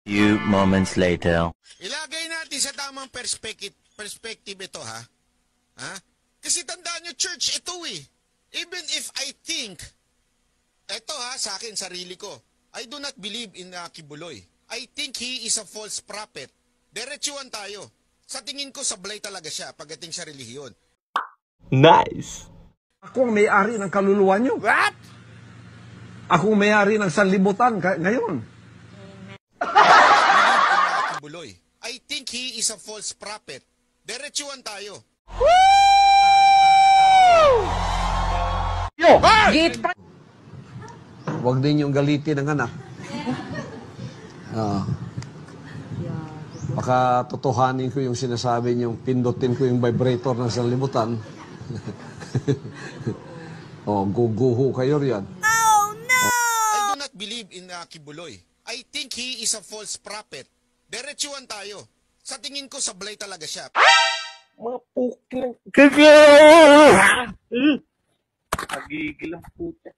Few moments later. Ilagay natin sa tamang perspective ito, ha? Ha? Kasi tandaan nyo, church, ito eh. Even if I think, ito ha, sa akin, sarili ko, I do not believe in Kibuloy. I think he is a false prophet. Diretsuhan tayo. Sa tingin ko, sablay talaga siya pagdating sa relihiyon. Nice! Ako ang may-ari ng kaluluwa nyo. What? Ako ang may-ari ng sanlibutan ngayon. Kibuloy. I think he is a false prophet. Diretsuhan tayo. Yo! Huwag din yung galitin ng anak. Baka totohanin ko yung sinasabi niyong pindutin ko yung vibrator ng sanlibutan. Guguho kayo riyan. I do not believe in Kibuloy. I think he is a false prophet. Diretsuhan tayo. Sa tingin ko, sablay talaga siya. Mga puking. Nagigil ang puta.